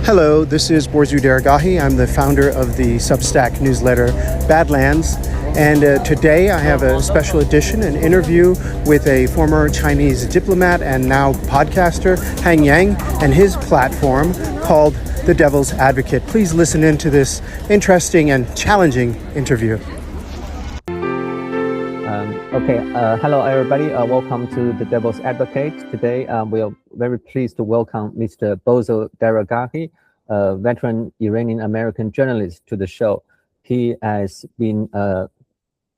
Hello, this is Borzu Daragahi. I'm the founder of the Substack newsletter Badlands. And today I have a special edition, an interview with a former Chinese diplomat and now podcaster, Han Yang, and his platform called The Devil's Advocate. Please listen into this interesting and challenging interview. Hello everybody. Welcome to The Devil's Advocate. Today we are very pleased to welcome Mr. Borzu Daragahi, a veteran Iranian-American journalist, to the show. He has been a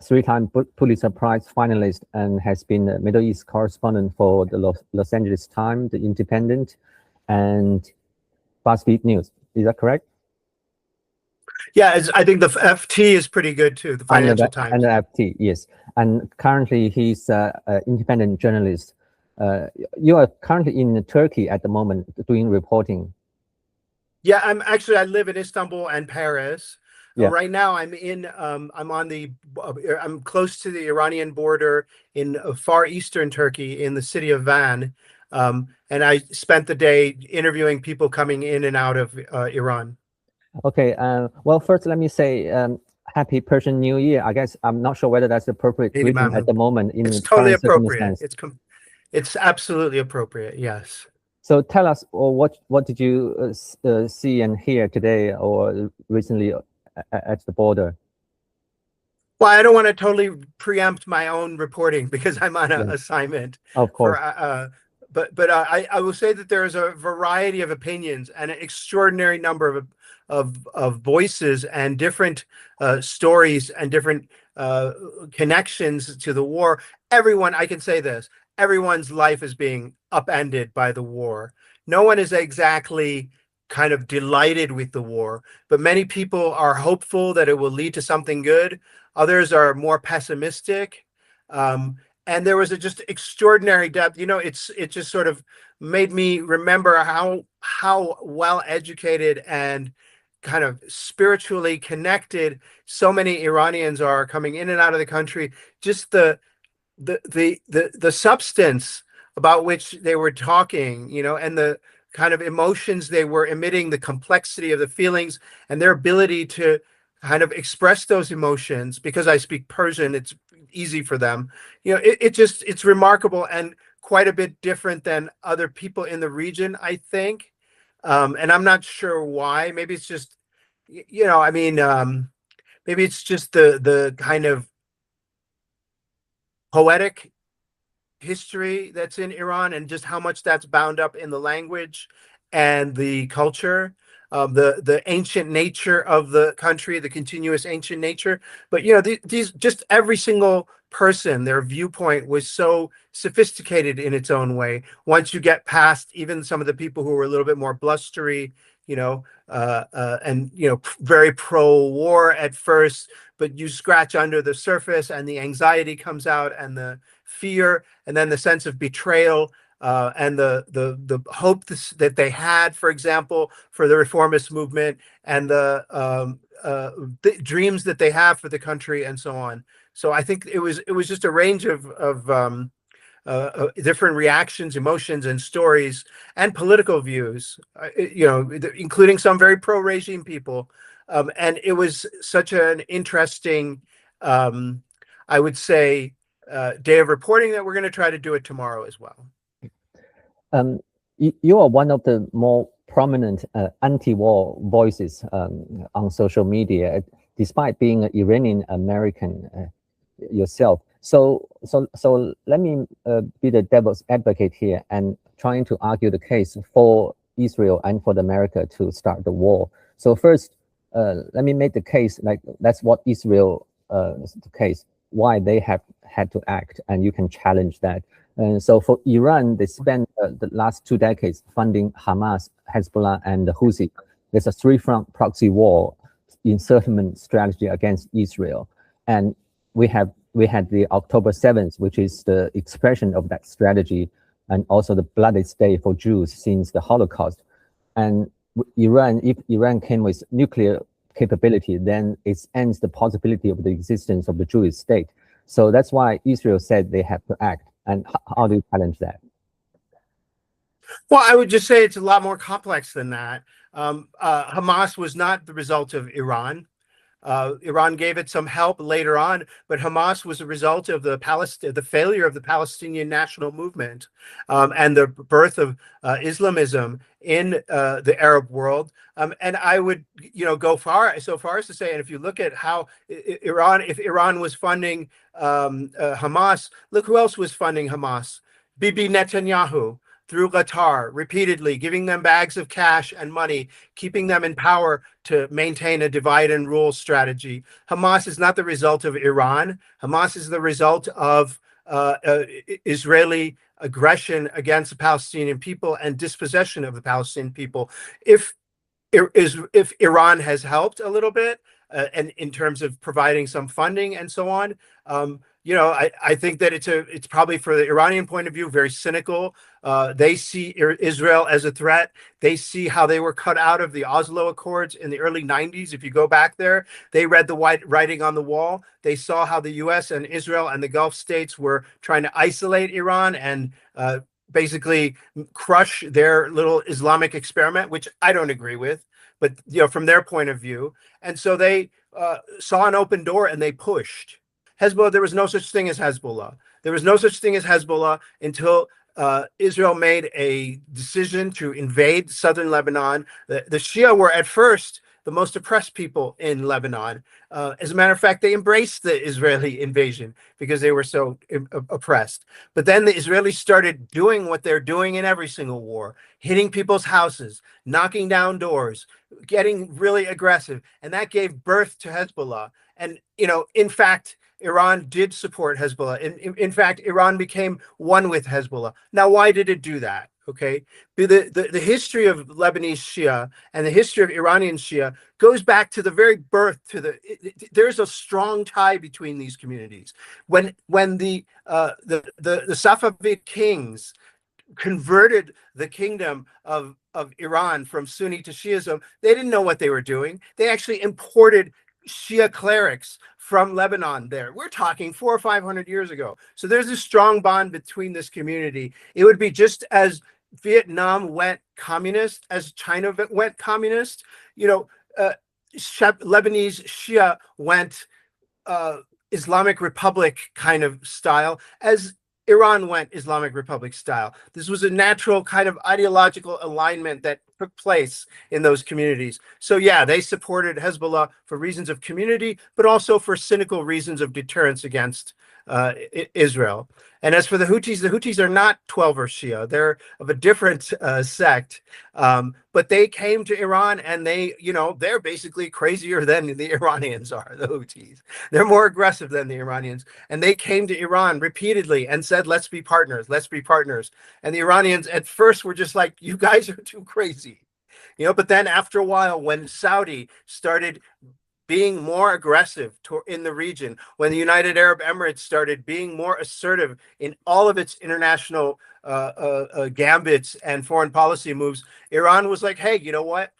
three-time Pulitzer Prize finalist and has been a Middle East correspondent for the Los Angeles Times, The Independent, and BuzzFeed News. Is that correct? Yeah, I think the FT is pretty good too, the Financial Times. And the FT, yes. And currently he's an independent journalist. You are currently in Turkey at the moment doing reporting. Yeah, I live in Istanbul and Paris. Yeah. Right now I'm I'm close to the Iranian border in far eastern Turkey in the city of Van. And I spent the day interviewing people coming in and out of Iran. Okay. Well, first, let me say Happy Persian New Year. I guess I'm not sure whether that's appropriate greeting at the moment. It's totally appropriate. It's absolutely appropriate. Yes. So tell us, what did you see and hear today or recently at the border? Well, I don't want to totally preempt my own reporting because I'm on an assignment. Of course. But I will say that there is a variety of opinions and an extraordinary number of voices and different stories and different connections to the war. I can say this, everyone's life is being upended by the war. No one is exactly kind of delighted with the war, but many people are hopeful that it will lead to something good. Others are more pessimistic. And there was a just extraordinary depth. You know, it just sort of made me remember how well educated and kind of spiritually connected so many Iranians are coming in and out of the country. Just the substance about which they were talking, you know, and the kind of emotions they were emitting, the complexity of the feelings and their ability to kind of express those emotions. Because I speak Persian, it's easy for them. You know, it's remarkable and quite a bit different than other people in the region, I think. And I'm not sure why. Maybe it's just, you know, I mean, maybe it's just the kind of poetic history that's in Iran and just how much that's bound up in the language and the culture, the ancient nature of the country, the continuous ancient nature. But, you know, these just every single person, their viewpoint was so sophisticated in its own way. Once you get past even some of the people who were a little bit more blustery, you know, and, you know, very pro-war at first, but you scratch under the surface and the anxiety comes out and the fear and then the sense of betrayal and the hope that they had, for example, for the reformist movement and the dreams that they have for the country and so on. So I think it was just a range of different reactions, emotions, and stories, and political views, you know, including some very pro-regime people. And it was such an interesting, I would say, day of reporting that we're going to try to do it tomorrow as well. You are one of the more prominent anti-war voices on social media, despite being an Iranian American yourself. So let me be the devil's advocate here and trying to argue the case for Israel and for America to start the war. So first, let me make the case, like that's what Israel the case, why they have had to act, and you can challenge that. And so for Iran, they spent the last 2 decades funding Hamas, Hezbollah, and the Houthi. There's a three-front proxy war encirclement strategy against Israel, and we had the October 7th, which is the expression of that strategy, and also the bloodiest day for Jews since the Holocaust. And if Iran came with nuclear capability, then it ends the possibility of the existence of the Jewish state. So that's why Israel said they have to act. And how do you challenge that? Well, I would just say it's a lot more complex than that. Hamas was not the result of Iran. Iran gave it some help later on, but Hamas was a result of the failure of the Palestinian national movement, and the birth of Islamism in the Arab world. And I would, go so far as to say, and if you look at how if Iran was funding Hamas, look who else was funding Hamas: Bibi Netanyahu, through Qatar, repeatedly giving them bags of cash and money, keeping them in power to maintain a divide and rule strategy. Hamas is not the result of Iran. Hamas is the result of Israeli aggression against the Palestinian people and dispossession of the Palestinian people. If Iran has helped a little bit, and in terms of providing some funding and so on, I think that it's probably, for the Iranian point of view, very cynical. They see Israel as a threat. They see how they were cut out of the Oslo Accords in the early 90s. If you go back there, they read the writing on the wall. They saw how the US and Israel and the Gulf states were trying to isolate Iran and basically crush their little Islamic experiment, which I don't agree with, but from their point of view. And so they saw an open door and they pushed. Hezbollah, there was no such thing as Hezbollah. There was no such thing as Hezbollah until Israel made a decision to invade southern Lebanon. The Shia were at first the most oppressed people in Lebanon. As a matter of fact, they embraced the Israeli invasion because they were so oppressed. But then the Israelis started doing what they're doing in every single war: hitting people's houses, knocking down doors, getting really aggressive. And that gave birth to Hezbollah. And, in fact, Iran did support Hezbollah. In fact, Iran became one with Hezbollah. Now, why did it do that? Okay, the history of Lebanese Shia and the history of Iranian Shia goes back to the very birth. There's a strong tie between these communities. When the Safavid kings converted the kingdom of Iran from Sunni to Shiism, they didn't know what they were doing. They actually imported Shia clerics from Lebanon there. We're talking 400 or 500 years ago. So there's a strong bond between this community. It would be just as Vietnam went communist, as China went communist, Lebanese Shia went Islamic Republic kind of style, as Iran went Islamic Republic style. This was a natural kind of ideological alignment that took place in those communities. So yeah, they supported Hezbollah for reasons of community, but also for cynical reasons of deterrence against Israel. And as for the Houthis are not 12 or Shia. They're of a different sect. But they came to Iran and they're basically crazier than the Iranians are, the Houthis. They're more aggressive than the Iranians. And they came to Iran repeatedly and said, let's be partners, let's be partners. And the Iranians at first were just like, you guys are too crazy. But then after a while, when Saudi started being more aggressive in the region, when the United Arab Emirates started being more assertive in all of its international gambits and foreign policy moves, Iran was like, hey, you know what?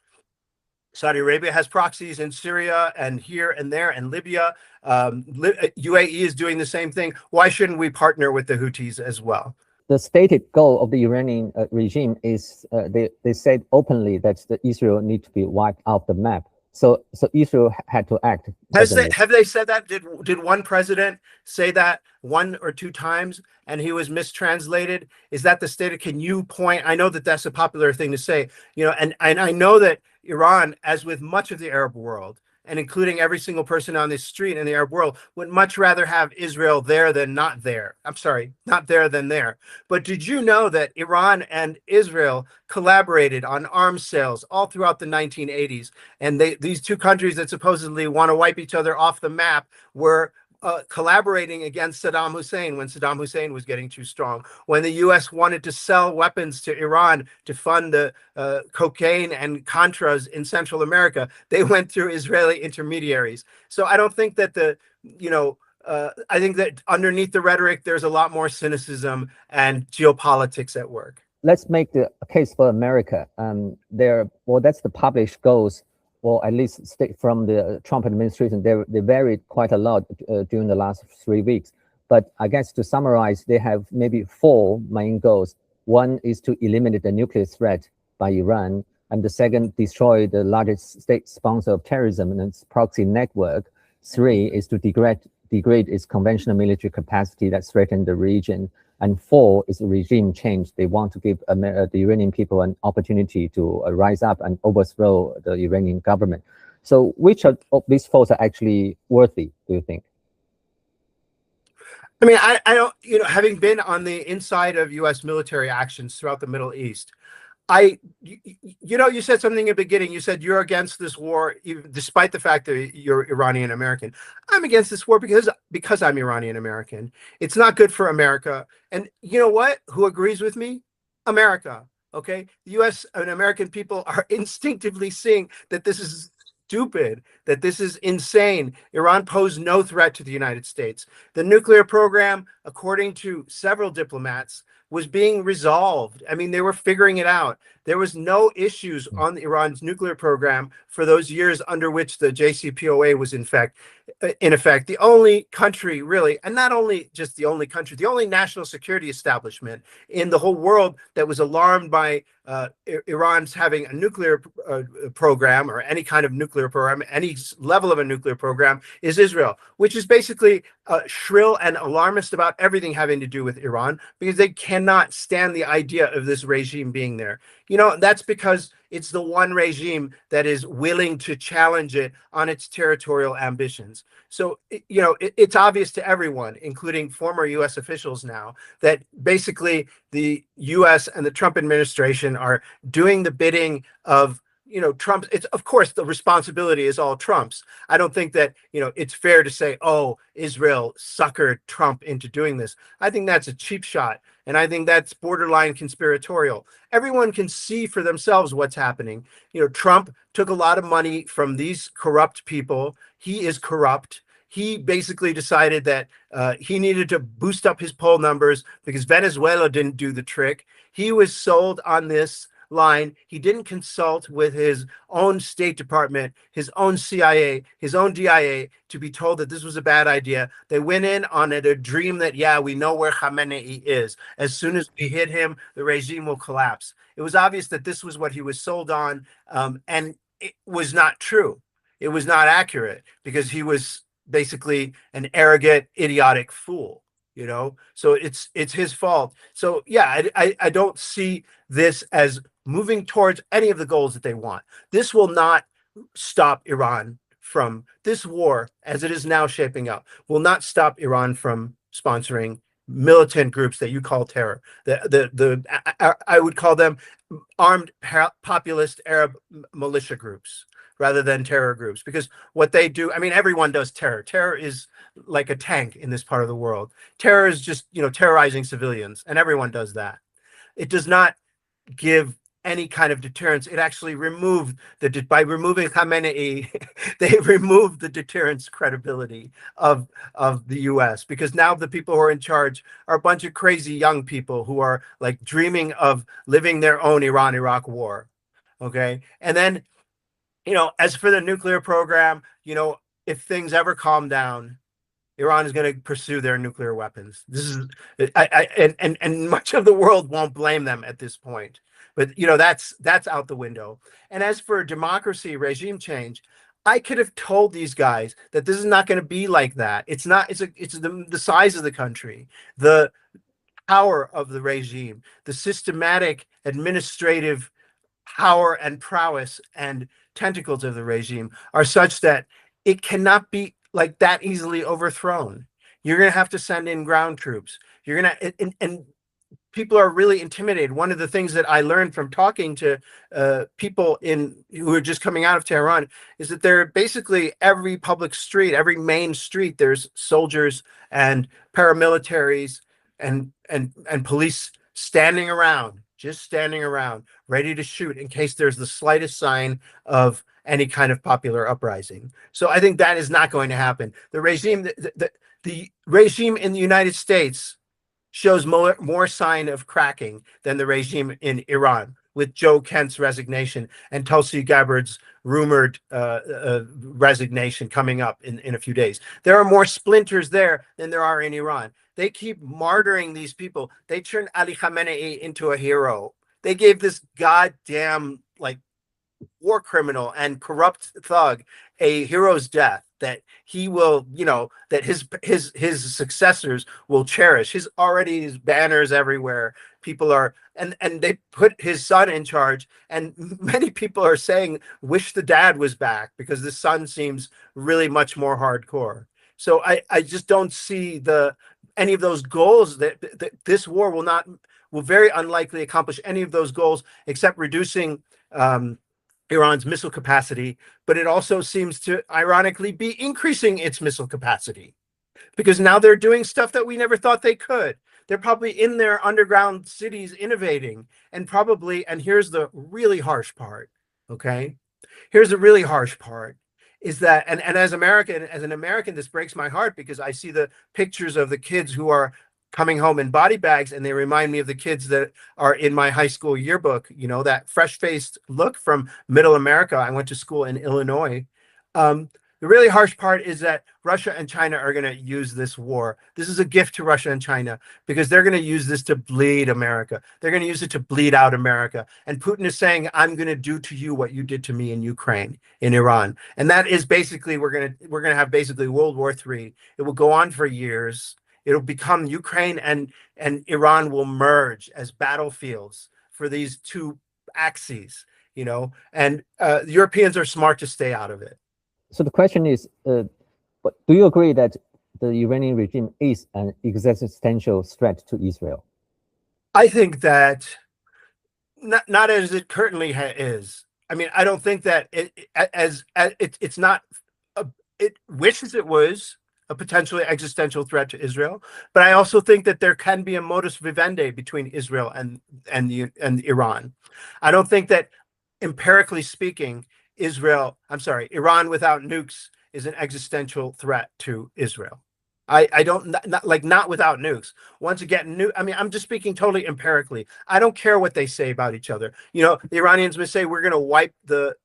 Saudi Arabia has proxies in Syria and here and there and Libya. UAE is doing the same thing. Why shouldn't we partner with the Houthis as well? The stated goal of the Iranian regime is they said openly that Israel needs to be wiped off the map. So Israel had to act. Have they said that? Did one president say that one or two times and he was mistranslated? Is that the state? Can you point? I know that that's a popular thing to say, and I know that Iran, as with much of the Arab world, and including every single person on this street in the Arab world, would much rather have Israel there than not there. I'm sorry, not there than there. But did you know that Iran and Israel collaborated on arms sales all throughout the 1980s? And these two countries that supposedly want to wipe each other off the map were collaborating against Saddam Hussein when Saddam Hussein was getting too strong. When the U.S. wanted to sell weapons to Iran to fund the cocaine and Contras in Central America, they went through Israeli intermediaries. So I don't think that I think that underneath the rhetoric, there's a lot more cynicism and geopolitics at work. Let's make the case for America. That's the published goals. Well, at least from the Trump administration, they varied quite a lot during the last 3 weeks. But I guess to summarize, they have maybe 4 main goals. One is to eliminate the nuclear threat by Iran, and the second, destroy the largest state sponsor of terrorism and its proxy network. Three is to degrade its conventional military capacity that threaten the region. And four is regime change. They want to give the Iranian people an opportunity to rise up and overthrow the Iranian government. So which of these four are actually worthy, do you think? I mean, I don't, having been on the inside of U.S. military actions throughout the Middle East, you said something in the beginning. You said you're against this war, even, despite the fact that you're Iranian American. I'm against this war because I'm Iranian American. It's not good for America. And you know what? Who agrees with me? America. Okay. The U.S. and American people are instinctively seeing that this is stupid, that this is insane. Iran posed no threat to the United States. The nuclear program, according to several diplomats, was being resolved. I mean, they were figuring it out. There was no issues on Iran's nuclear program for those years under which the JCPOA was in effect. The only country really, and not only just the only country, the only national security establishment in the whole world that was alarmed by Iran's having a nuclear program or any kind of nuclear program, any level of a nuclear program, is Israel, which is basically shrill and alarmist about everything having to do with Iran, because they cannot stand the idea of this regime being there. That's because it's the one regime that is willing to challenge it on its territorial ambitions. So, it's obvious to everyone, including former U.S. officials now, that basically the U.S. and the Trump administration are doing the bidding of Trump. It's, of course, the responsibility is all Trump's. I don't think that, it's fair to say, oh, Israel suckered Trump into doing this. I think that's a cheap shot. And I think that's borderline conspiratorial. Everyone can see for themselves what's happening. Trump took a lot of money from these corrupt people. He is corrupt. He basically decided that he needed to boost up his poll numbers because Venezuela didn't do the trick. He was sold on this line. He didn't consult with his own State Department, his own CIA, his own DIA to be told that this was a bad idea. They went in on it, a dream that, yeah, we know where Khamenei is. As soon as we hit him, the regime will collapse. It was obvious that this was what he was sold on, and it was not true. It was not accurate because he was basically an arrogant, idiotic fool. So it's his fault. So yeah, I don't see this as moving towards any of the goals that they want. This will not stop Iran from this war, as it is now shaping up, will not stop Iran from sponsoring militant groups that you call terror. I would call them armed populist Arab militia groups rather than terror groups, because what they do, I mean, everyone does terror. Terror is like a tank in this part of the world. Terror is just, terrorizing civilians, and everyone does that. It does not give any kind of deterrence. It actually removed by removing Khamenei, they removed the deterrence credibility of the US, because now the people who are in charge are a bunch of crazy young people who are like dreaming of living their own Iran-Iraq war. Okay. And then, as for the nuclear program, if things ever calm down, Iran is going to pursue their nuclear weapons. This is, and much of the world won't blame them at this point. But that's out the window. And as for democracy, regime change, I could have told these guys that this is not going to be like that. It's not. It's the size of the country, the power of the regime, the systematic administrative power and prowess and tentacles of the regime are such that it cannot be like that easily overthrown. You're going to have to send in ground troops. You're going to, and people are really intimidated. One of the things that I learned from talking to people who are just coming out of Tehran is that they're basically every public street, every main street, there's soldiers and paramilitaries and police standing around, just standing around, ready to shoot in case there's the slightest sign of any kind of popular uprising. So I think that is not going to happen. The regime, the regime in the United States shows more sign of cracking than the regime in Iran, with Joe Kent's resignation and Tulsi Gabbard's rumored resignation coming up in a few days. There are more splinters there than there are in Iran. They keep martyring these people. They turned Ali Khamenei into a hero. They gave this goddamn like war criminal and corrupt thug a hero's death that he will, you know, that his successors will cherish. His already his banners everywhere. People are and they put his son in charge, and many people are saying wish the dad was back because the son seems really much more hardcore. So I just don't see any of those goals that this war will very unlikely accomplish any of those goals except reducing Iran's missile capacity, but it also seems to ironically be increasing its missile capacity because now they're doing stuff that we never thought they could. They're probably in their underground cities innovating and here's the really harsh part, okay? Here's the really harsh part is that, and as an American, this breaks my heart because I see the pictures of the kids who are coming home in body bags, and they remind me of the kids that are in my high school yearbook, you know, that fresh-faced look from middle America. I went to school in Illinois. The really harsh part is that Russia and China are going to use this war. This is a gift to Russia and China because they're going to use this to bleed America. They're going to use it to bleed out America. And Putin is saying, I'm going to do to you what you did to me in Ukraine, in Iran. And that is basically, we're going to have basically World War III. It will go on for years. It'll become Ukraine and Iran will merge as battlefields for these two axes, you know, and the Europeans are smart to stay out of it. So the question is, but do you agree that the Iranian regime is an existential threat to Israel? I think that not as it currently is. I mean, I don't think that it's not. It wishes it was a potentially existential threat to Israel, but I also think that there can be a modus vivendi between Israel and Iran. I don't think that, empirically speaking, Iran without nukes is an existential threat to Israel. I don't not without nukes. Once again, I mean, I'm just speaking totally empirically. I don't care what they say about each other. You know, the Iranians may say we're going to wipe the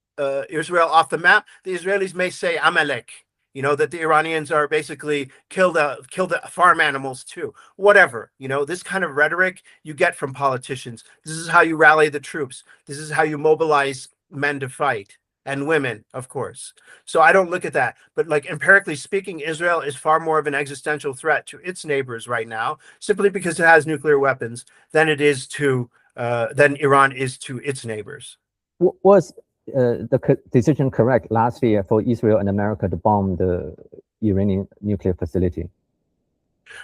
Israel off the map. The Israelis may say Amalek. You know, that the Iranians are basically kill the farm animals too. Whatever, you know, this kind of rhetoric you get from politicians. This is how you rally the troops. This is how you mobilize men to fight. And women, of course. So I don't look at that. But like empirically speaking, Israel is far more of an existential threat to its neighbors right now, simply because it has nuclear weapons than Iran is to its neighbors. Was the decision correct last year for Israel and America to bomb the Iranian nuclear facility?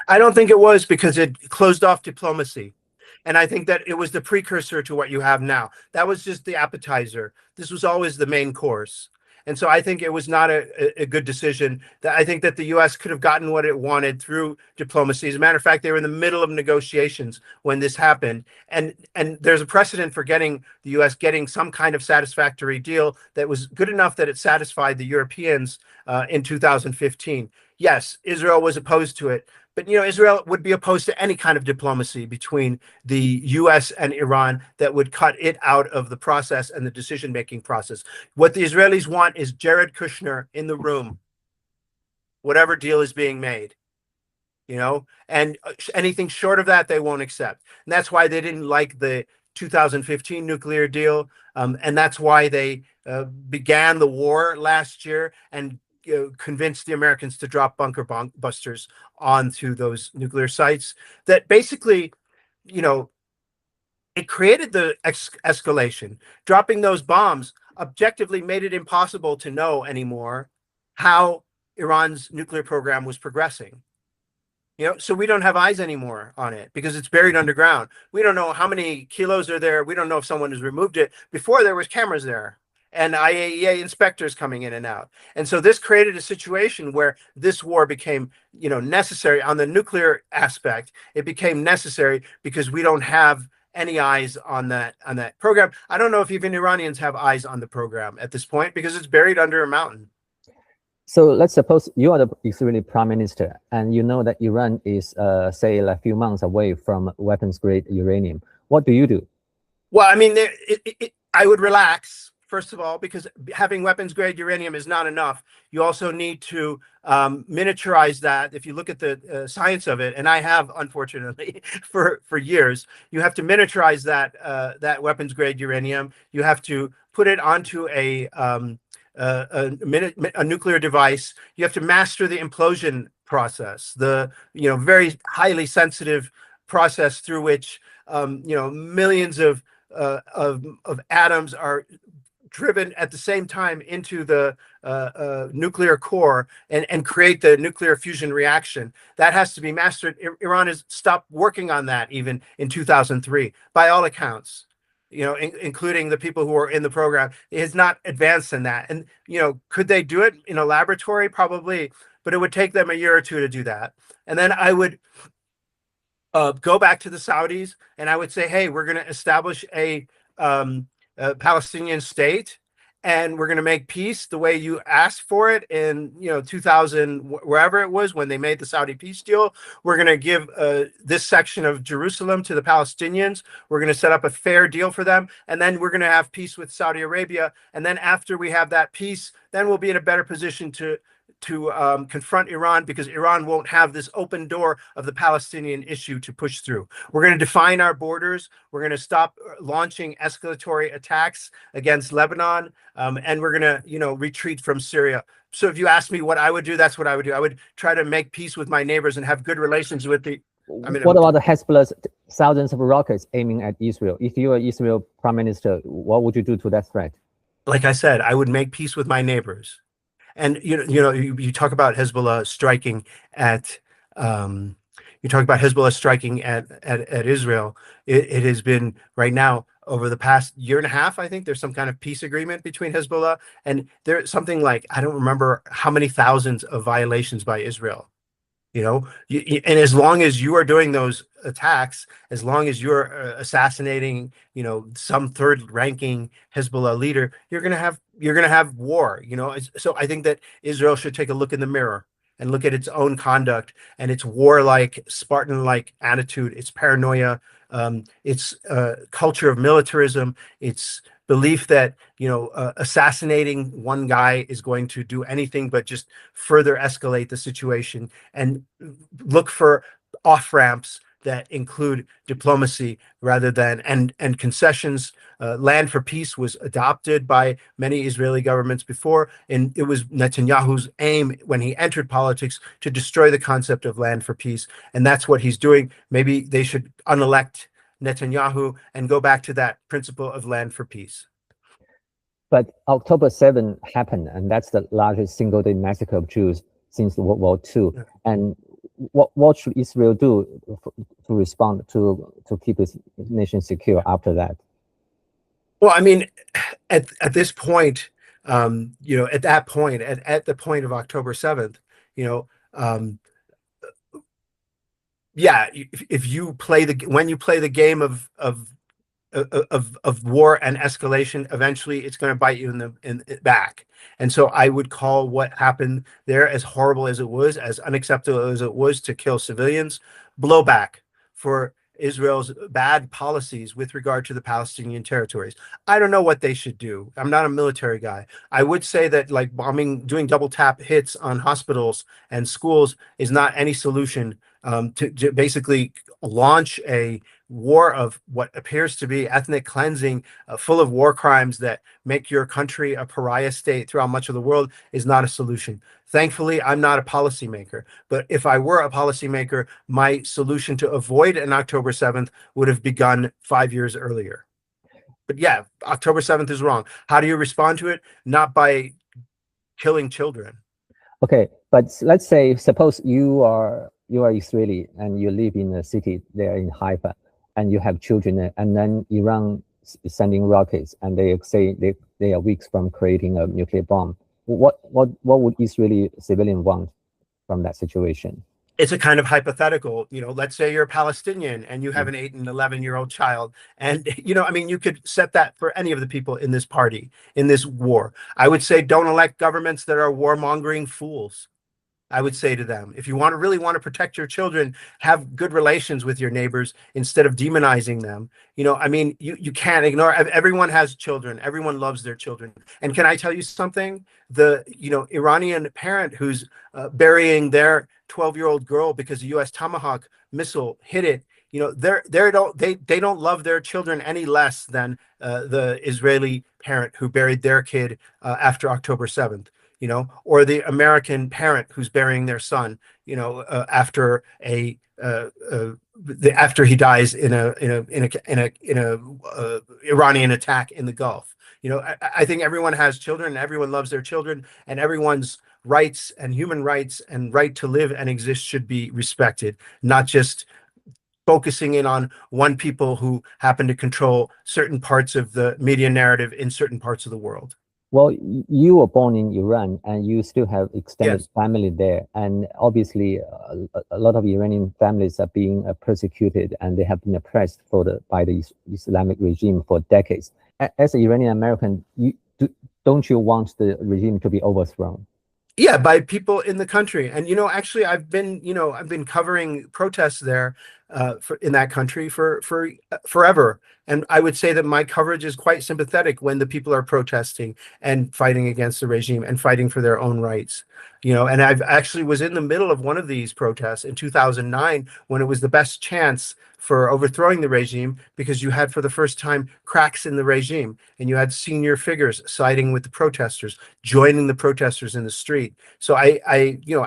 I don't think it was, because it closed off diplomacy. And I think that it was the precursor to what you have now. That was just the appetizer. This was always the main course. And so I think it was not a good decision. I think that the U.S. could have gotten what it wanted through diplomacy. As a matter of fact, they were in the middle of negotiations when this happened. And there's a precedent for the U.S. getting some kind of satisfactory deal that was good enough that it satisfied the Europeans in 2015. Yes, Israel was opposed to it. But, you know, Israel would be opposed to any kind of diplomacy between the U.S. and Iran that would cut it out of the process and the decision-making process. What the Israelis want is Jared Kushner in the room, whatever deal is being made, you know, and anything short of that, they won't accept. And that's why they didn't like the 2015 nuclear deal. And that's why they began the war last year and convinced the Americans to drop bunker busters onto those nuclear sites. That basically, you know, it created the escalation. Dropping those bombs objectively made it impossible to know anymore how Iran's nuclear program was progressing. You know, so we don't have eyes anymore on it because it's buried underground. We don't know how many kilos are there. We don't know if someone has removed it. Before, there was cameras there and IAEA inspectors coming in and out. And so this created a situation where this war became, you know, necessary on the nuclear aspect. It became necessary because we don't have any eyes on that program. I don't know if even Iranians have eyes on the program at this point because it's buried under a mountain. So let's suppose you are the Israeli prime minister and you know that Iran is, say, a few months away from weapons-grade uranium. What do you do? Well, I mean, I would relax, first of all, because having weapons grade uranium is not enough. You also need to miniaturize that. If you look at the science of it, and I have, unfortunately, for years, you have to miniaturize that weapons grade uranium. You have to put it onto a nuclear device. You have to master the implosion process, the very highly sensitive process through which millions of atoms are driven at the same time into the nuclear core and create the nuclear fusion reaction. That has to be mastered. Iran has stopped working on that even in 2003, by all accounts. Including the people who are in the program, it has not advanced in that. And could they do it in a laboratory? Probably, but it would take them a year or two to do that. And then I would go back to the Saudis and I would say, hey, we're going to establish a Palestinian state, and we're going to make peace the way you asked for it in 2000, wherever it was when they made the Saudi peace deal. We're going to give this section of Jerusalem to the Palestinians. We're going to set up a fair deal for them, and then we're going to have peace with Saudi Arabia. And then after we have that peace, then we'll be in a better position to confront Iran, because Iran won't have this open door of the Palestinian issue to push through. We're going to define our borders. We're going to stop launching escalatory attacks against Lebanon, and we're going to, retreat from Syria. So if you ask me what I would do, that's what I would do. I would try to make peace with my neighbors and have good relations with the. What about the Hezbollah's thousands of rockets aiming at Israel? If you were Israel prime minister, what would you do to that threat? Like I said, I would make peace with my neighbors. And you talk about Hezbollah striking at Israel. It has been right now over the past year and a half. I think there's some kind of peace agreement between Hezbollah, and there's something like, I don't remember how many thousands of violations by Israel. And as long as you are doing those attacks, as long as you're assassinating, some third-ranking Hezbollah leader, you're gonna have war. So I think that Israel should take a look in the mirror and look at its own conduct and its warlike, Spartan-like attitude, its paranoia, its culture of militarism, its belief that assassinating one guy is going to do anything but just further escalate the situation, and look for off ramps that include diplomacy rather than and concessions. Land for peace was adopted by many Israeli governments before, and it was Netanyahu's aim when he entered politics to destroy the concept of land for peace, and that's what he's doing. Maybe they should unelect Netanyahu and go back to that principle of land for peace. But October 7 happened, and that's the largest single-day massacre of Jews since World War II. Yeah. And what should Israel do to respond to keep its nation secure after that? Well, I mean, at this point, at that point, at the point of October 7th, yeah, if you play when you play the game of war and escalation, eventually it's going to bite you in the back. And so I would call what happened there, as horrible as it was, as unacceptable as it was to kill civilians, blowback for Israel's bad policies with regard to the Palestinian territories. I don't know what they should do. I'm not a military guy. I would say that like bombing, doing double tap hits on hospitals and schools is not any solution to basically launch a war of what appears to be ethnic cleansing, full of war crimes that make your country a pariah state throughout much of the world, is not a solution. Thankfully, I'm not a policymaker, but if I were a policymaker, my solution to avoid an October 7th would have begun 5 years earlier. But yeah, October 7th is wrong. How do you respond to it? Not by killing children. Okay, but let's say, suppose you are Israeli and you live in a city there in Haifa, and you have children, and then Iran is sending rockets, and they say they are weeks from creating a nuclear bomb. What would Israeli civilian want from that situation? It's a kind of hypothetical. Let's say you're a Palestinian and you have an 8 and 11-year-old child, and I mean, you could set that for any of the people in this party, in this war. I would say don't elect governments that are warmongering fools. I would say to them, if you really want to protect your children, have good relations with your neighbors instead of demonizing them. I mean, you can't ignore, everyone has children. Everyone loves their children. And can I tell you something? The, Iranian parent who's burying their 12-year-old girl because a U.S. Tomahawk missile hit it, they don't love their children any less than the Israeli parent who buried their kid after October 7th. Or the American parent who's burying their son, after after he dies in a Iranian attack in the Gulf. I think everyone has children, and everyone loves their children, and everyone's rights and human rights and right to live and exist should be respected, not just focusing in on one people who happen to control certain parts of the media narrative in certain parts of the world. Well, you were born in Iran and you still have extended Yes. family there. And obviously, a lot of Iranian families are being persecuted and they have been oppressed by the Islamic regime for decades. As an Iranian American, don't you want the regime to be overthrown? Yeah, by people in the country. And actually, I've been covering protests there in that country for forever. And I would say that my coverage is quite sympathetic when the people are protesting and fighting against the regime and fighting for their own rights. And I've actually was in the middle of one of these protests in 2009 when it was the best chance for overthrowing the regime, because you had for the first time cracks in the regime, and you had senior figures siding with the protesters, joining the protesters in the street. So I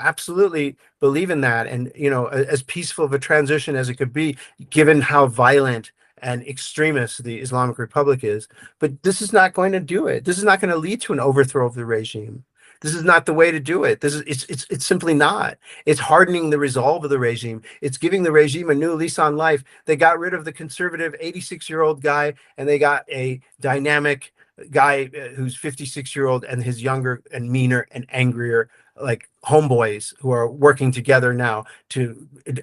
absolutely believe in that, and as peaceful of a transition as it could be, given how violent and extremist the Islamic Republic is. But this is not going to do it. This is not going to lead to an overthrow of the regime. This is not the way to do it. It's simply not. It's hardening the resolve of the regime. It's giving the regime a new lease on life. They got rid of the conservative 86-year-old guy, and they got a dynamic guy who's 56-year-old, and his younger and meaner and angrier, like, homeboys who are working together now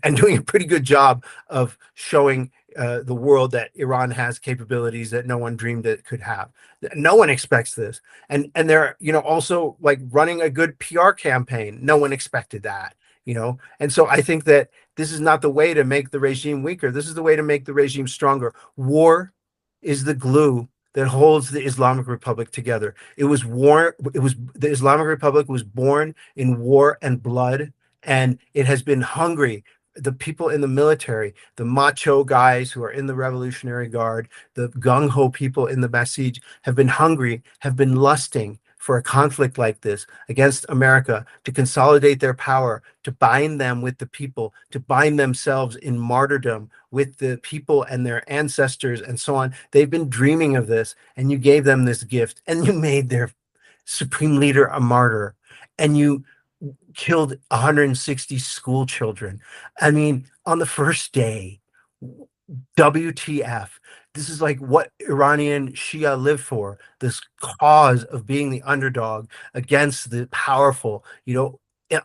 and doing a pretty good job of showing the world that Iran has capabilities that no one dreamed it could have. No one expects this. And they're, also like running a good PR campaign. No one expected that, And so I think that this is not the way to make the regime weaker. This is the way to make the regime stronger. War is the glue that holds the Islamic Republic together. The Islamic Republic was born in war and blood, and it has been hungry. The people in the military, the macho guys who are in the Revolutionary Guard, the gung-ho people in the Basij have been hungry, have been lusting for a conflict like this against America, to consolidate their power, to bind them with the people, to bind themselves in martyrdom with the people and their ancestors and so on. They've been dreaming of this, and you gave them this gift, and you made their supreme leader a martyr, and you killed 160 school children. I mean, on the first day, WTF. This is like what Iranian Shia live for, this cause of being the underdog against the powerful.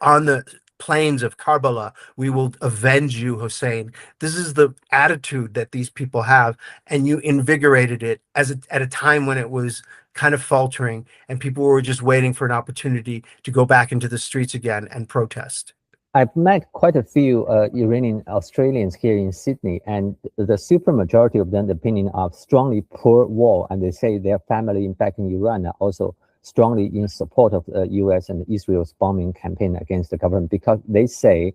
On the plains of Karbala, we will avenge you, Hussein. This is the attitude that these people have, and you invigorated it at a time when it was kind of faltering, and people were just waiting for an opportunity to go back into the streets again and protest. I've met quite a few Iranian Australians here in Sydney, and the supermajority of them opinion are strongly pro-war, and they say their family back in Iran are also strongly in support of the U.S. and Israel's bombing campaign against the government, because they say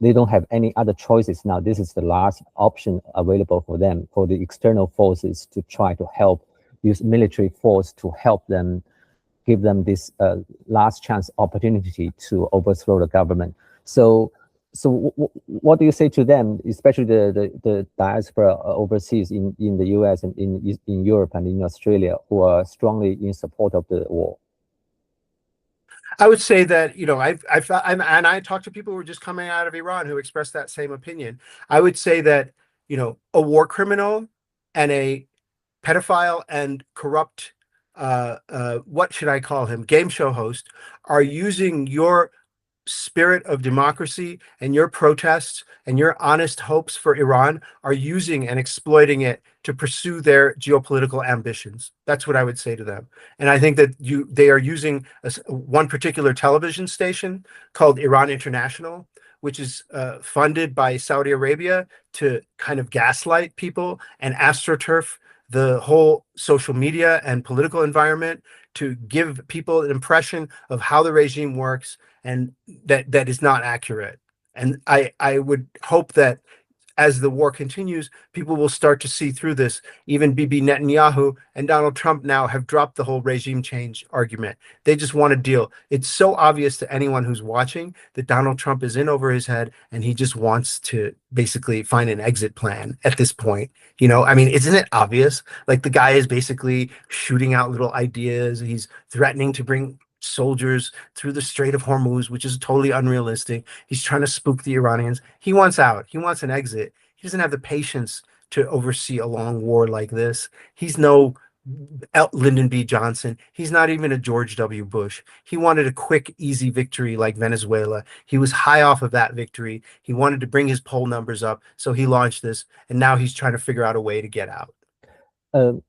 they don't have any other choices now. This is the last option available for them, for the external forces to try to help, use military force to help them, give them this last chance opportunity to overthrow the government. So what do you say to them, especially the diaspora overseas in the US and in Europe and in Australia, who are strongly in support of the war? I would say that, and I talked to people who were just coming out of Iran who expressed that same opinion. I would say that, a war criminal and a pedophile and corrupt, what should I call him, game show host, are using your spirit of democracy and your protests and your honest hopes for Iran are using and exploiting it to pursue their geopolitical ambitions. That's what I would say to them. And I think that they are using one particular television station called Iran International, which is funded by Saudi Arabia to kind of gaslight people and astroturf the whole social media and political environment, to give people an impression of how the regime works, and that is not accurate. And I would hope that as the war continues, people will start to see through this. Even Bibi Netanyahu and Donald Trump now have dropped the whole regime change argument. They just want a deal. It's so obvious to anyone who's watching that Donald Trump is in over his head, and he just wants to basically find an exit plan at this point. I mean, isn't it obvious? Like, the guy is basically shooting out little ideas. He's threatening to bring soldiers through the Strait of Hormuz, which is totally unrealistic. He's trying to spook the Iranians. He wants out. He wants an exit. He doesn't have the patience to oversee a long war like this. He's no Lyndon B. Johnson. He's not even a George W. Bush. He wanted a quick, easy victory like Venezuela. He was high off of that victory. He wanted to bring his poll numbers up, so he launched this, and now he's trying to figure out a way to get out. Do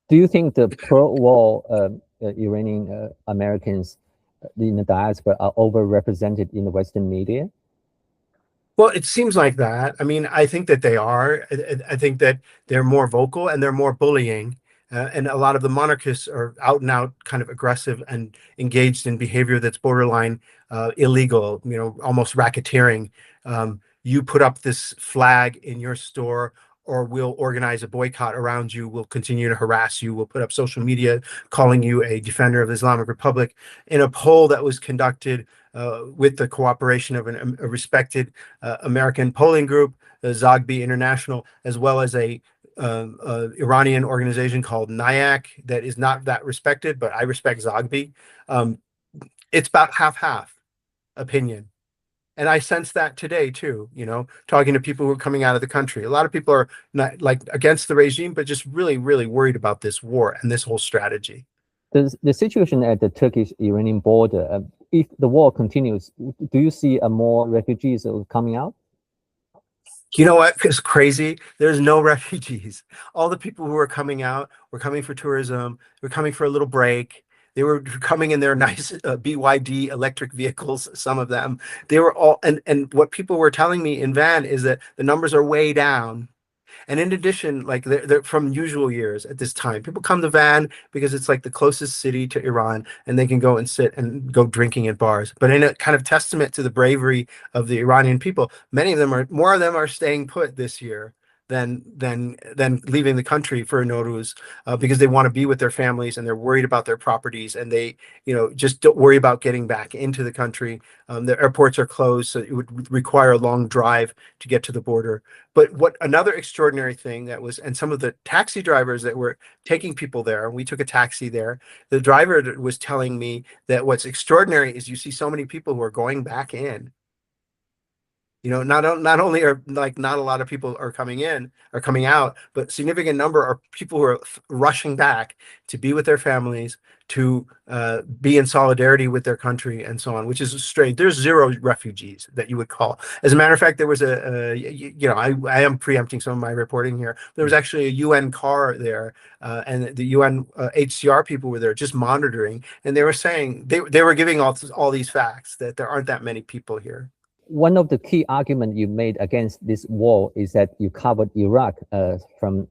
you think the pro-war Iranian Americans in the diaspora are overrepresented in the Western media? Well, it seems like that. I mean, I think that they are. I think that they're more vocal and they're more bullying. And a lot of the monarchists are out and out kind of aggressive and engaged in behavior that's borderline illegal, almost racketeering. You put up this flag in your store, or we'll organize a boycott around you. We'll continue to harass you. We'll put up social media calling you a defender of the Islamic Republic. In a poll that was conducted with the cooperation of a respected American polling group, the Zogby International, as well as a Iranian organization called NIAC that is not that respected, but I respect Zogby. It's about half opinion. And I sense that today too, talking to people who are coming out of the country. A lot of people are not like against the regime, but just really, really worried about this war and this whole strategy. The situation at the Turkish-Iranian border, if the war continues, do you see more refugees coming out? You know what? It's crazy. There's no refugees. All the people who are coming out were coming for tourism. We're coming for a little break. They were coming in their nice BYD electric vehicles, some of them. They were all, and what people were telling me in Van is that the numbers are way down. And in addition, like they're from usual years at this time, people come to Van because it's like the closest city to Iran, and they can go and sit and go drinking at bars. But in a kind of testament to the bravery of the Iranian people, more of them are staying put this year than leaving the country for Nowruz, because they want to be with their families and they're worried about their properties, and they just don't worry about getting back into the country. The airports are closed, so it would require a long drive to get to the border. But what another extraordinary thing that was, and some of the taxi drivers that were taking people there, we took a taxi there, the driver was telling me that what's extraordinary is you see so many people who are going back in. Not only are like not a lot of people are coming out, but significant number are people who are rushing back to be with their families, to be in solidarity with their country, and so on, which is strange. There's zero refugees that you would call. As a matter of fact, there was I am preempting some of my reporting here. There was actually a UN car there, and the UN HCR people were there just monitoring, and they were saying they were giving all these facts that there aren't that many people here. One of the key arguments you made against this war is that you covered Iraq from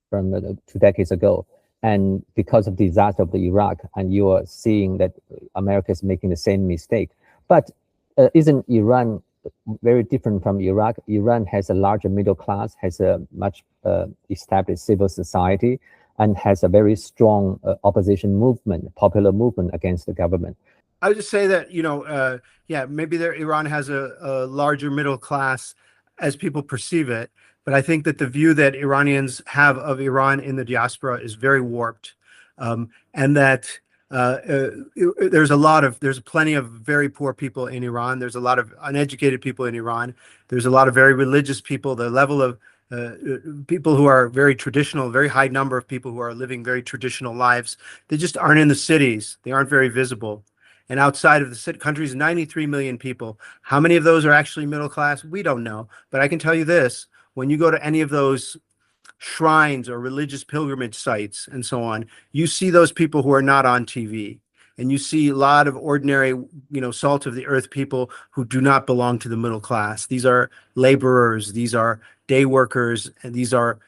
2 decades ago, and because of the disaster of the Iraq, and you are seeing that America is making the same mistake. But isn't Iran very different from Iraq? Iran has a larger middle class, has a much established civil society, and has a very strong opposition movement, popular movement against the government. I would just say that, maybe Iran has a larger middle class as people perceive it, but I think that the view that Iranians have of Iran in the diaspora is very warped, and that there's plenty of very poor people in Iran. There's a lot of uneducated people in Iran. There's a lot of very religious people. The level of people who are very traditional, very high number of people who are living very traditional lives, they just aren't in the cities. They aren't very visible. and outside of the country's 93 million people. How many of those are actually middle class? We don't know. But I can tell you this, when you go to any of those shrines or religious pilgrimage sites and so on, you see those people who are not on TV. And you see a lot of ordinary, salt of the earth people who do not belong to the middle class. These are laborers, these are day workers, and these are,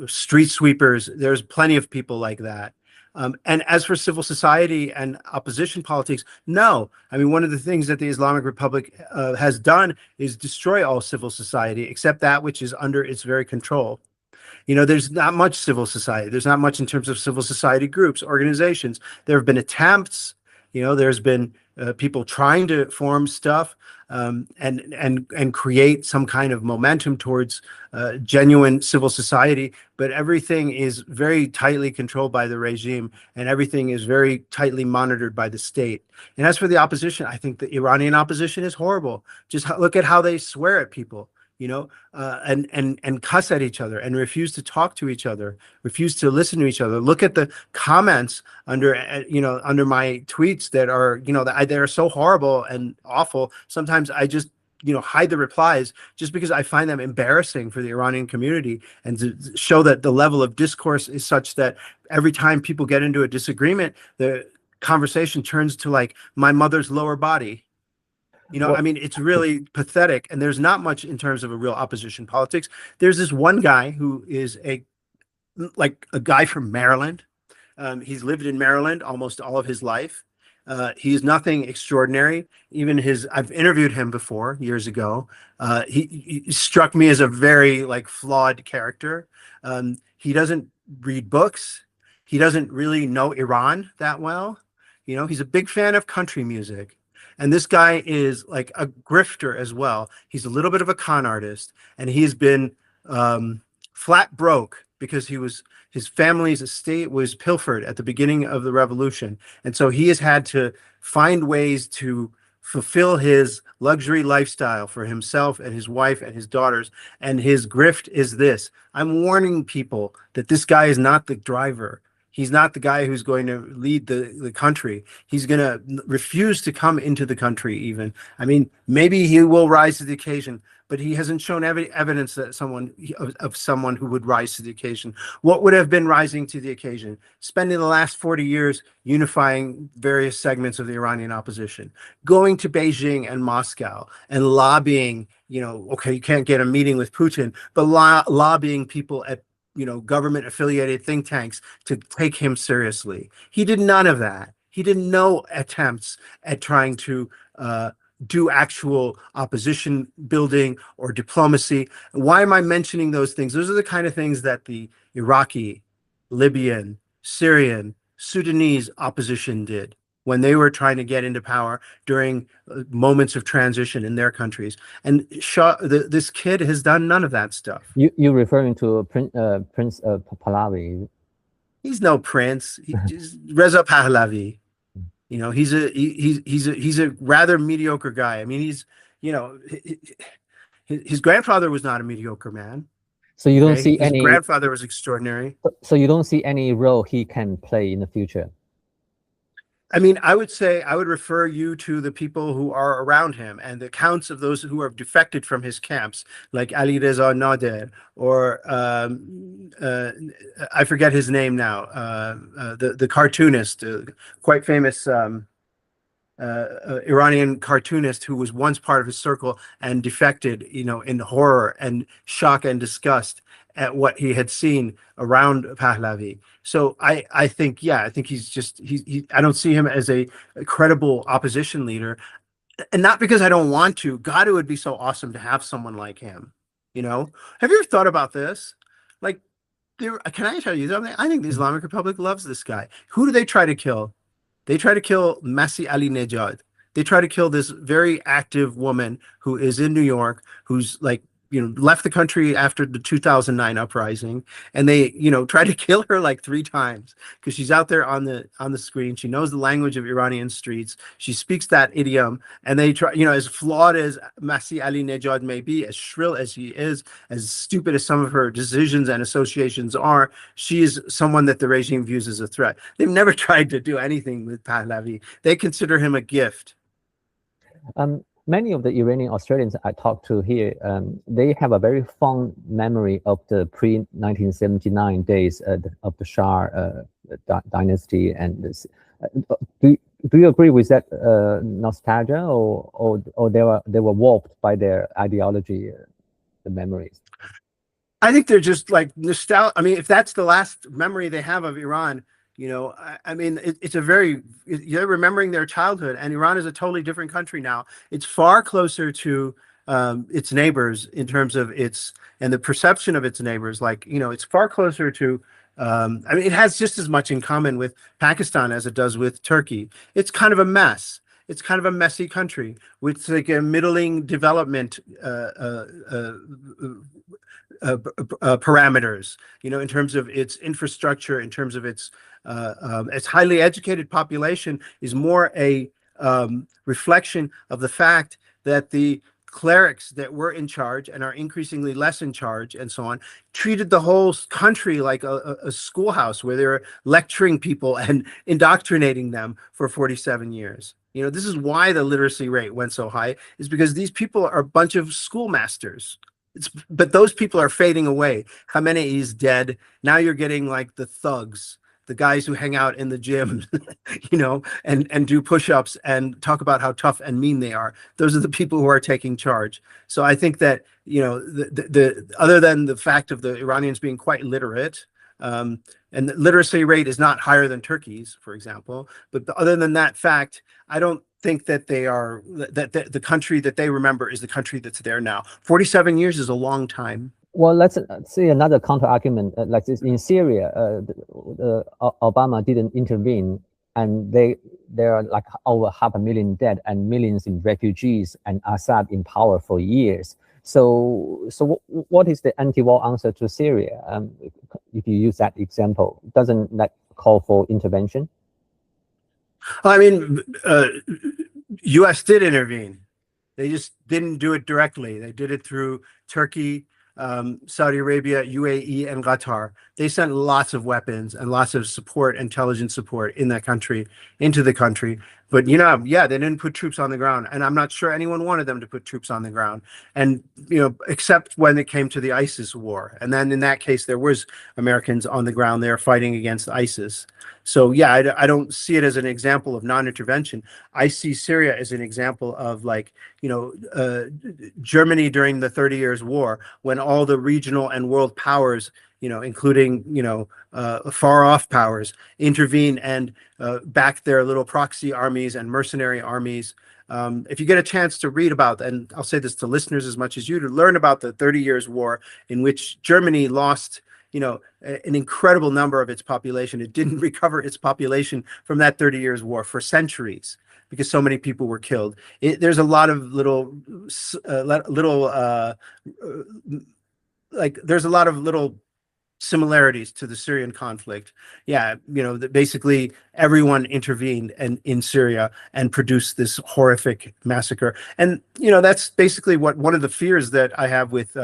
street sweepers. There's plenty of people like that. And as for civil society and opposition politics, no. I mean, one of the things that the Islamic Republic has done is destroy all civil society, except that which is under its very control. There's not much civil society. There's not much in terms of civil society groups, organizations. There have been attempts. There's been people trying to form stuff and create some kind of momentum towards genuine civil society. But everything is very tightly controlled by the regime, and everything is very tightly monitored by the state. And as for the opposition, I think the Iranian opposition is horrible. Just look at how they swear at people. And cuss at each other and refuse to talk to each other, refuse to listen to each other. Look at the comments under my tweets that are, they're so horrible and awful. Sometimes I just, hide the replies just because I find them embarrassing for the Iranian community, and to show that the level of discourse is such that every time people get into a disagreement, the conversation turns to like my mother's lower body. I mean, it's really pathetic, and there's not much in terms of a real opposition politics. There's this one guy who is a guy from Maryland. He's lived in Maryland almost all of his life. He's nothing extraordinary. I've interviewed him before years ago. He struck me as a very flawed character. He doesn't read books. He doesn't really know Iran that well. He's a big fan of country music. And this guy is like a grifter as well. He's a little bit of a con artist, and he's been flat broke because his family's estate was pilfered at the beginning of the revolution. And so he has had to find ways to fulfill his luxury lifestyle for himself and his wife and his daughters. And his grift is this. I'm warning people that this guy is not the driver. He's not the guy who's going to lead the country. He's going to refuse to come into the country even. I mean, maybe he will rise to the occasion, but he hasn't shown evidence that someone who would rise to the occasion. What would have been rising to the occasion? Spending the last 40 years unifying various segments of the Iranian opposition, going to Beijing and Moscow and lobbying, okay, you can't get a meeting with Putin, but lobbying people at government affiliated think tanks to take him seriously. He did none of that. He did no attempts at trying to do actual opposition building or diplomacy. Why am I mentioning those things? Those are the kind of things that the Iraqi, Libyan, Syrian, Sudanese opposition did when they were trying to get into power during moments of transition in their countries. And this kid has done none of that stuff. You're referring to Prince Pahlavi. He's no prince. He's Reza Pahlavi. He's a rather mediocre guy. I mean, his grandfather was not a mediocre man. So you don't see his grandfather was extraordinary. So you don't see any role he can play in the future. I mean, I would refer you to the people who are around him and the accounts of those who have defected from his camps, like Ali Reza Nader, or I forget his name now, the cartoonist, quite famous Iranian cartoonist who was once part of his circle and defected, in horror and shock and disgust at what he had seen around Pahlavi. So I think he's I don't see him as a credible opposition leader, and not because I don't want to. God, it would be so awesome to have someone like him. Have you ever thought about this? Can I tell you something? I think the Islamic Republic loves this guy. Who do they try to kill? They try to kill Masih Alinejad. They try to kill this very active woman who is in New York, who's left the country after the 2009 uprising, and they tried to kill her like 3 times because she's out there on the screen. She knows the language of Iranian streets. She speaks that idiom, and they try, as flawed as Masih Alinejad may be, as shrill as she is, as stupid as some of her decisions and associations are, she is someone that the regime views as a threat. They've never tried to do anything with Pahlavi. They consider him a gift. Many of the Iranian Australians I talked to here, they have a very fond memory of the pre-1979 days of the Shah dynasty. And this, do you agree with that nostalgia, or they were warped by their ideology, the memories? I think they're just like nostalgia. I mean, if that's the last memory they have of Iran, I mean, it's a very, they're remembering their childhood, and Iran is a totally different country now. It's far closer to its neighbors in terms of and the perception of its neighbors. Like, it's far closer to, I mean, it has just as much in common with Pakistan as it does with Turkey. It's kind of a mess. It's kind of a messy country with like a middling development parameters, in terms of its infrastructure, in terms of its highly educated population is more a reflection of the fact that the clerics that were in charge and are increasingly less in charge and so on treated the whole country like a schoolhouse where they're lecturing people and indoctrinating them for 47 years. This is why the literacy rate went so high, is because these people are a bunch of schoolmasters. But those people are fading away. Khamenei is dead. Now you're getting like the thugs, the guys who hang out in the gym, and do push-ups and talk about how tough and mean they are. Those are the people who are taking charge. So I think that, the other than the fact of the Iranians being quite literate, and the literacy rate is not higher than Turkey's, for example, but other than that fact, I don't think that the country that they remember is the country that's there now. 47 years is a long time. Well, let's see another counter argument. Like this in Syria, Obama didn't intervene, and there are like over 500,000 dead and millions in refugees, and Assad in power for years. So what is the anti-war answer to Syria? If you use that example, doesn't that call for intervention? I mean, U.S. did intervene. They just didn't do it directly. They did it through Turkey, Saudi Arabia, UAE, and Qatar. They sent lots of weapons and lots of support, intelligence support into the country. But, they didn't put troops on the ground. And I'm not sure anyone wanted them to put troops on the ground. And, except when it came to the ISIS war. And then in that case, there was Americans on the ground there fighting against ISIS. So, yeah, I don't see it as an example of non-intervention. I see Syria as an example of Germany during the 30 Years' War, when all the regional and world powers, including, far-off powers, intervene and back their little proxy armies and mercenary armies. If you get a chance to read about, and I'll say this to listeners as much as you, to learn about the 30 Years' War, in which Germany lost an incredible number of its population. It didn't recover its population from that 30 Years' War for centuries because so many people were killed. There's a lot of there's a lot of little similarities to the Syrian conflict. Yeah, basically everyone intervened in Syria and produced this horrific massacre. And that's basically one of the fears that I have with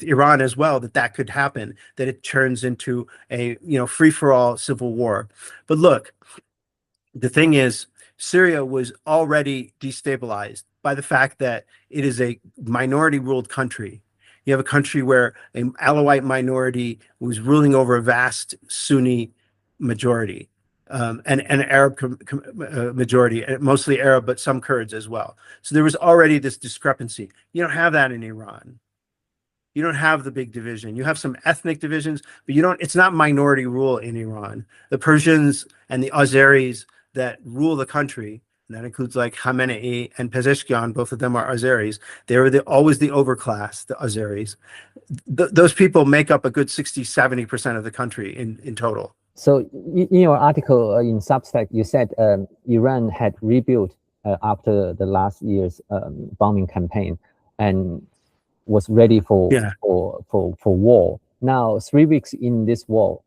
Iran as well, that could happen, that it turns into a free-for-all civil war. But look, the thing is, Syria was already destabilized by the fact that it is a minority-ruled country. You have a country where an Alawite minority was ruling over a vast Sunni majority, and an Arab majority, mostly Arab, but some Kurds as well. So there was already this discrepancy. You don't have that in Iran. You don't have the big division. You have some ethnic divisions, but it's not minority rule in Iran. The Persians and the Azeris that rule the country, and that includes like Khamenei and Pezeshkian, both of them are Azeris. They were always the overclass, the Azeris. Those people make up a good 60-70% of the country in total. So in your article in Substack, you said Iran had rebuilt after the last year's bombing campaign. And was ready for Yeah. war. Now, 3 weeks in this war,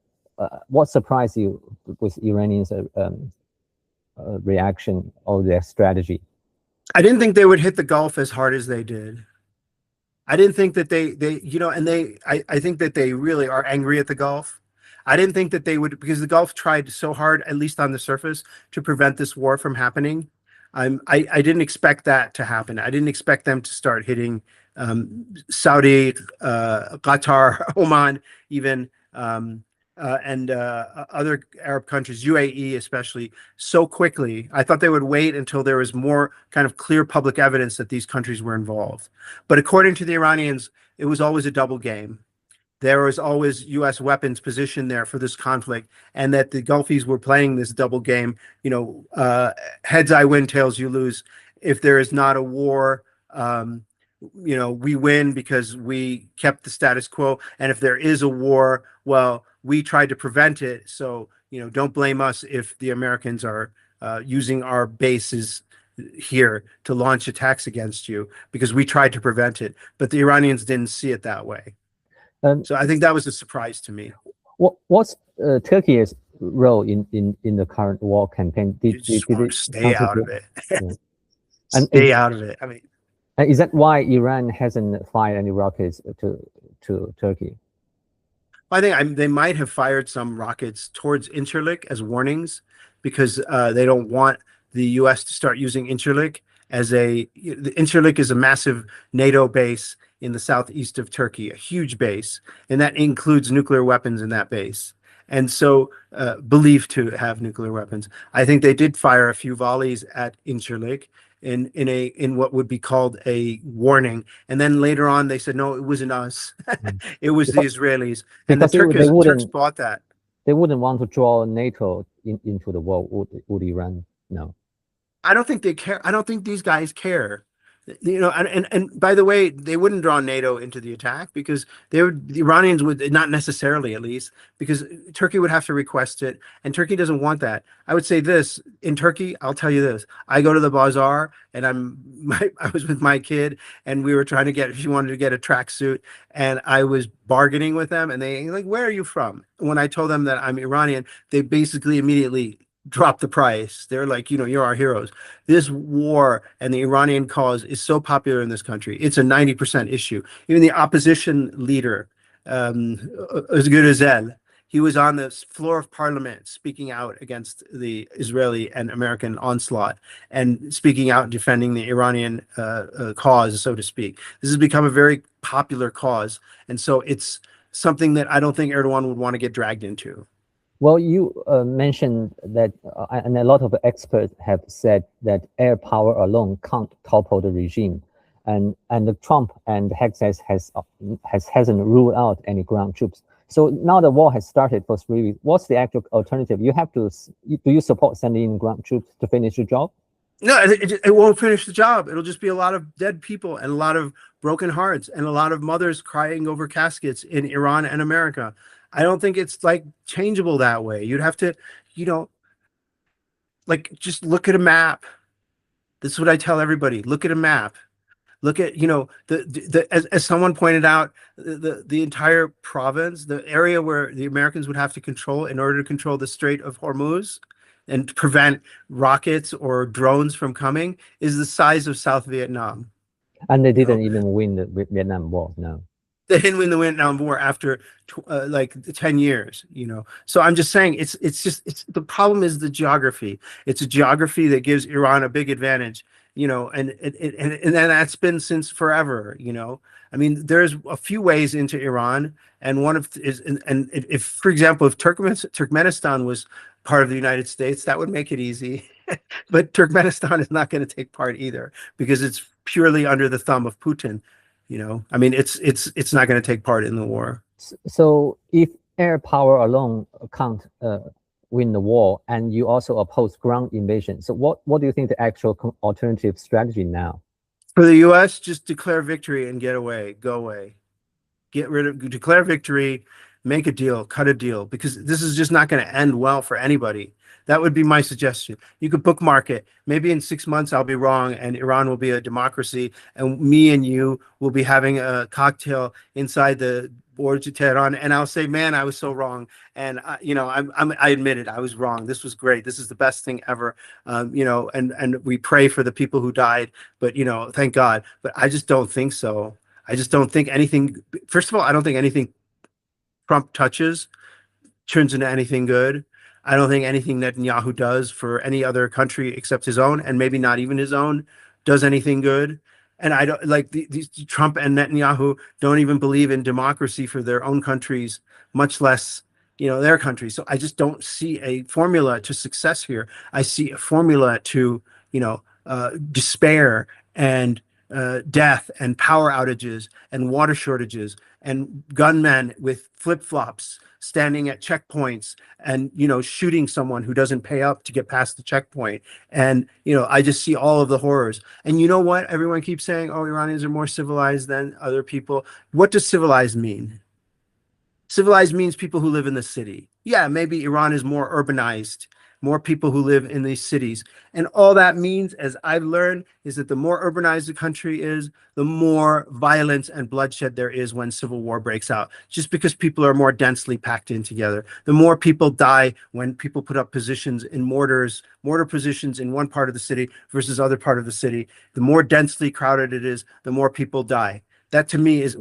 what surprised you with Iranians' reaction or their strategy? I didn't think they would hit the Gulf as hard as they did. I didn't think that I think that they really are angry at the Gulf. I didn't think that they would, because the Gulf tried so hard, at least on the surface, to prevent this war from happening. I didn't expect that to happen. I didn't expect them to start hitting Saudi, Qatar, Oman, even, and other Arab countries, UAE especially, so quickly. I thought they would wait until there was more kind of clear public evidence that these countries were involved. But according to the Iranians, it was always a double game. There was always U.S. weapons positioned there for this conflict, and that the Gulfies were playing this double game. Heads I win, tails you lose. If there is not a war, we win because we kept the status quo. And if there is a war, well, we tried to prevent it. So, don't blame us if the Americans are using our bases here to launch attacks against you, because we tried to prevent it. But the Iranians didn't see it that way. So I think that was a surprise to me. What's Turkey's role in the current war campaign? Did it stay out of it? And stay out of it. I mean, is that why Iran hasn't fired any rockets to Turkey? I think they might have fired some rockets towards Incirlik as warnings, because they don't want the U.S. to start using Incirlik Incirlik is a massive NATO base in the southeast of Turkey, a huge base, and that includes nuclear weapons in that base. And so believed to have nuclear weapons. I think they did fire a few volleys at Incirlik in what would be called a warning. And then later on they said, no, it wasn't us. It was the Israelis. And the Turks bought that. They wouldn't want to draw NATO into the war, would Iran? No. I don't think they care. I don't think these guys care. And by the way, they wouldn't draw NATO into the attack, because the Iranians would, not necessarily at least, because Turkey would have to request it, and Turkey doesn't want that. I would say this, in Turkey, I'll tell you this, I go to the bazaar and I was with my kid, and we were trying to get, she wanted to get a tracksuit, and I was bargaining with them, and they like, where are you from? When I told them that I'm Iranian, they basically immediately drop the price. They're like, you're our heroes. This war and the Iranian cause is so popular in this country. It's a 90% issue. Even the opposition leader, Özgür Özel, he was on the floor of parliament speaking out against the Israeli and American onslaught, and speaking out defending the Iranian cause, so to speak. This has become a very popular cause. And so it's something that I don't think Erdogan would want to get dragged into. Well, you mentioned that, and a lot of experts have said that air power alone can't topple the regime, and the Trump and Hexas hasn't ruled out any ground troops. So now the war has started for 3 weeks. What's the actual alternative? Do you support sending in ground troops to finish the job? No, it won't finish the job. It'll just be a lot of dead people and a lot of broken hearts and a lot of mothers crying over caskets in Iran and America. I don't think it's like changeable that way. You'd have to, just look at a map. This is what I tell everybody. Look at a map. Look at, as someone pointed out, the entire province, the area where the Americans would have to control in order to control the Strait of Hormuz and to prevent rockets or drones from coming, is the size of South Vietnam. And they didn't even win the Vietnam War, no. They didn't win the Vietnam War after 10 years, So I'm just saying, it's the problem is the geography. It's a geography that gives Iran a big advantage, and that's been since forever, I mean, there's a few ways into Iran, and one of is, and if, for example, if Turkmenistan was part of the United States, that would make it easy. But Turkmenistan is not going to take part either, because it's purely under the thumb of Putin. I mean, it's not going to take part in the war. So if air power alone can't win the war, and you also oppose ground invasion, so what do you think the actual alternative strategy now? For the U.S., just declare victory and get away, go away, declare victory, make a deal, cut a deal, because this is just not going to end well for anybody. That would be my suggestion. You could bookmark it. Maybe in 6 months I'll be wrong and Iran will be a democracy, and me and you will be having a cocktail inside the Burj Tehran, and I'll say, man, I was so wrong. And I admit it, I was wrong. This was great. This is the best thing ever. And we pray for the people who died, but thank God. But I just don't think so. I just don't think anything. First of all, I don't think anything Trump touches turns into anything good. I don't think anything Netanyahu does for any other country except his own, and maybe not even his own, does anything good. And I don't like these Trump and Netanyahu don't even believe in democracy for their own countries, much less their country. So I just don't see a formula to success here. I see a formula to despair and death and power outages and water shortages and gunmen with flip-flops standing at checkpoints and shooting someone who doesn't pay up to get past the checkpoint. And I just see all of the horrors. And you know what? Everyone keeps saying, oh, Iranians are more civilized than other people. What does civilized mean? Civilized means people who live in the city. Yeah, maybe Iran is more urbanized, more people who live in these cities. And all that means, as I've learned, is that the more urbanized the country is, the more violence and bloodshed there is when civil war breaks out, just because people are more densely packed in together. The more people die when people put up positions in mortar positions in one part of the city versus other part of the city. The more densely crowded it is, the more people die. That to me is,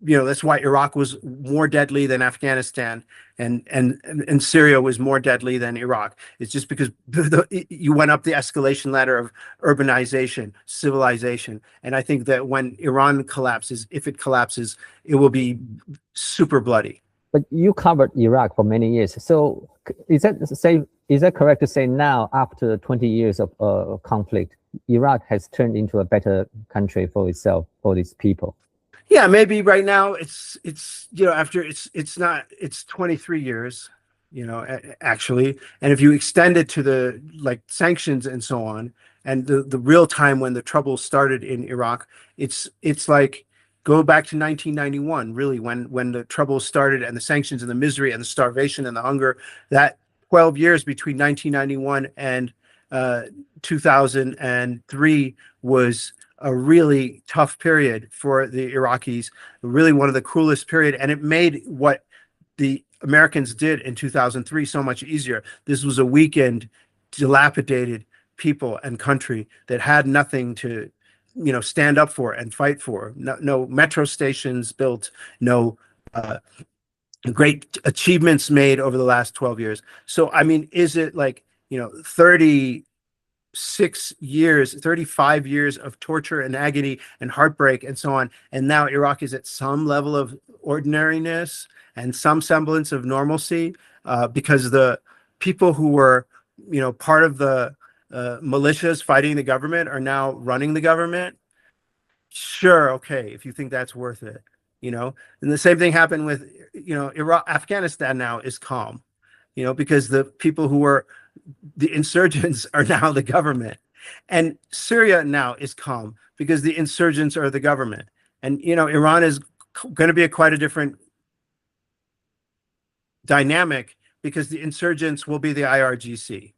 that's why Iraq was more deadly than Afghanistan, and Syria was more deadly than Iraq. It's just because you went up the escalation ladder of urbanization, civilization. And I think that when Iran collapses, if it collapses, it will be super bloody. But you covered Iraq for many years. So is that correct to say now, after 20 years of conflict, Iraq has turned into a better country for itself, for its people? Yeah, maybe right now it's after it's 23 years, actually. And if you extend it to the sanctions and so on, and the real time when the trouble started in Iraq, it's like go back to 1991, really, when the trouble started, and the sanctions and the misery and the starvation and the hunger. That 12 years between 1991 and 2003 was a really tough period for the Iraqis, really one of the cruelest period. And it made what the Americans did in 2003 so much easier. This was a weakened, dilapidated people and country that had nothing to, stand up for and fight for. No metro stations built, no great achievements made over the last 12 years. So, I mean, is it 35 years of torture and agony and heartbreak and so on, and now Iraq is at some level of ordinariness and some semblance of normalcy, because the people who were part of the militias fighting the government are now running the government? Sure, okay, if you think that's worth it. And the same thing happened with Iraq. Afghanistan now is calm, because the people who were the insurgents are now the government. And Syria now is calm because the insurgents are the government. And Iran is going to be quite a different dynamic, because the insurgents will be the IRGC,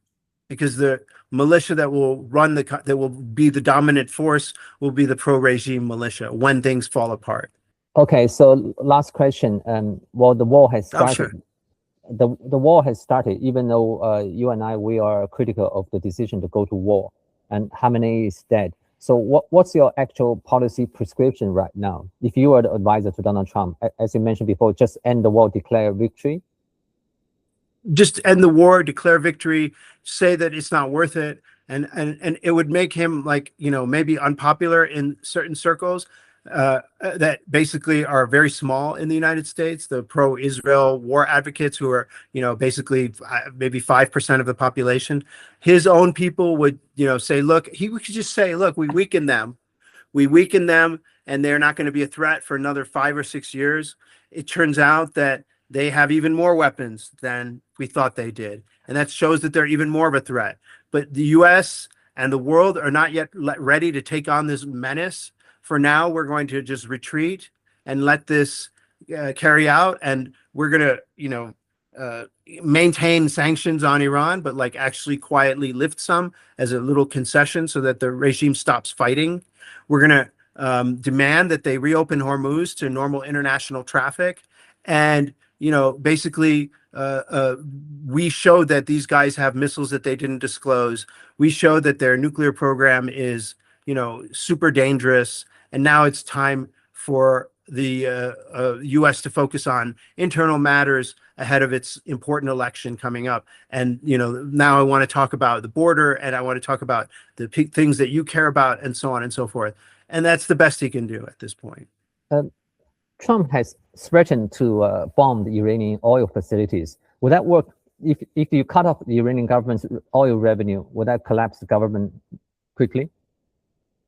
because the militia that will that will be the dominant force will be the pro-regime militia when things fall apart. Okay, so last question. Well, the war has started. Oh, sure. The war has started, even though you and we are critical of the decision to go to war, and Khamenei is dead. So what's your actual policy prescription right now? If you are the advisor to Donald Trump, as you mentioned before, just end the war, declare victory? Just end the war, declare victory, say that it's not worth it. And it would make him maybe unpopular in certain circles that basically are very small in the United States, the pro-Israel war advocates who are, basically maybe 5% of the population. His own people would, say, look, he could just say, look, we weaken them, and they're not going to be a threat for another 5 or 6 years. It turns out that they have even more weapons than we thought they did. And that shows that they're even more of a threat. But the US and the world are not yet ready to take on this menace. For now, we're going to just retreat and let this carry out, and we're going to, maintain sanctions on Iran, but like actually quietly lift some as a little concession so that the regime stops fighting. We're going to demand that they reopen Hormuz to normal international traffic. And, basically, we showed that these guys have missiles that they didn't disclose. We showed that their nuclear program is, super dangerous. And now it's time for the U.S. to focus on internal matters ahead of its important election coming up. And, now I want to talk about the border, and I want to talk about the things that you care about, and so on and so forth. And that's the best he can do at this point. Trump has threatened to bomb the Iranian oil facilities. Would that work? If you cut off the Iranian government's oil revenue, would that collapse the government quickly?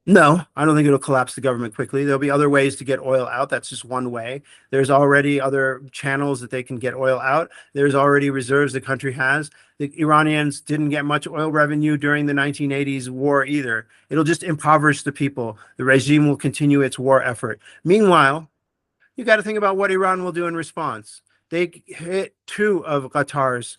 No, I don't think it'll collapse the government quickly. There'll be other ways to get oil out. That's just one way. There's already other channels that they can get oil out. There's already reserves the country has. The Iranians didn't get much oil revenue during the 1980s war either. It'll just impoverish the people. The regime will continue its war effort. Meanwhile, you got to think about what Iran will do in response. They hit 2 of Qatar's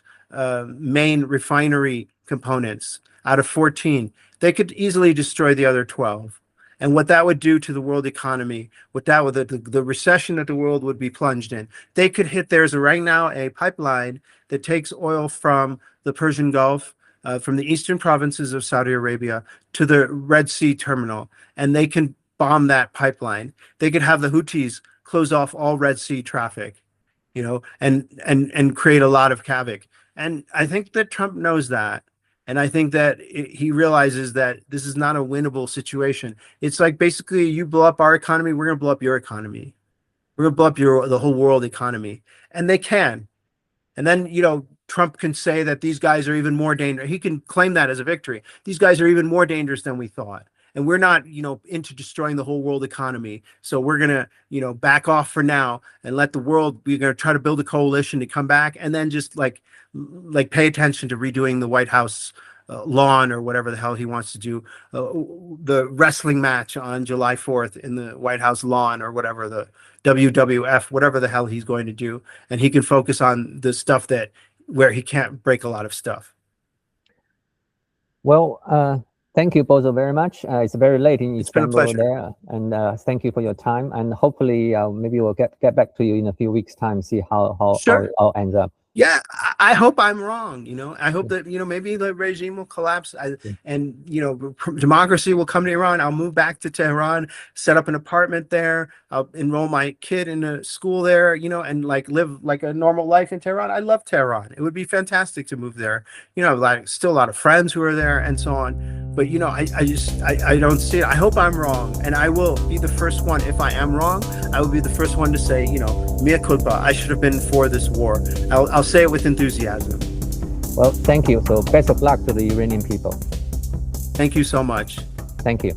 main refinery components out of 14. They could easily destroy the other 12. And what that would do to the world economy, what that would, the recession that the world would be plunged in. They could hit, there's right now a pipeline that takes oil from the Persian Gulf, from the eastern provinces of Saudi Arabia to the Red Sea terminal. And they can bomb that pipeline. They could have the Houthis close off all Red Sea traffic, and create a lot of havoc. And I think that Trump knows that. And I think that he realizes that this is not a winnable situation. It's like, basically, you blow up our economy, we're going to blow up your economy. We're going to blow up the whole world economy. And they can. And then, Trump can say that these guys are even more dangerous. He can claim that as a victory. These guys are even more dangerous than we thought. And we're not, into destroying the whole world economy. So we're going to, back off for now and let the world, we're going to try to build a coalition to come back, and then just like pay attention to redoing the White House lawn or whatever the hell he wants to do, the wrestling match on July 4th in the White House lawn, or whatever, the WWF, whatever the hell he's going to do. And he can focus on the stuff where he can't break a lot of stuff. Well, thank you both very much. It's very late in Istanbul there, and thank you for your time. And hopefully, maybe we'll get back to you in a few weeks' time, see how it all ends up. Yeah, I hope I'm wrong. I hope that, maybe the regime will collapse, and, democracy will come to Iran. I'll move back to Tehran, set up an apartment there. I'll enroll my kid in a school there, and live like a normal life in Tehran. I love Tehran. It would be fantastic to move there. Still a lot of friends who are there and so on. But, I don't see it. I hope I'm wrong. And I will be the first one. If I am wrong, I will be the first one to say, mea culpa, I should have been for this war. I'll say it with enthusiasm. Well, thank you. So best of luck to the Iranian people. Thank you so much. Thank you.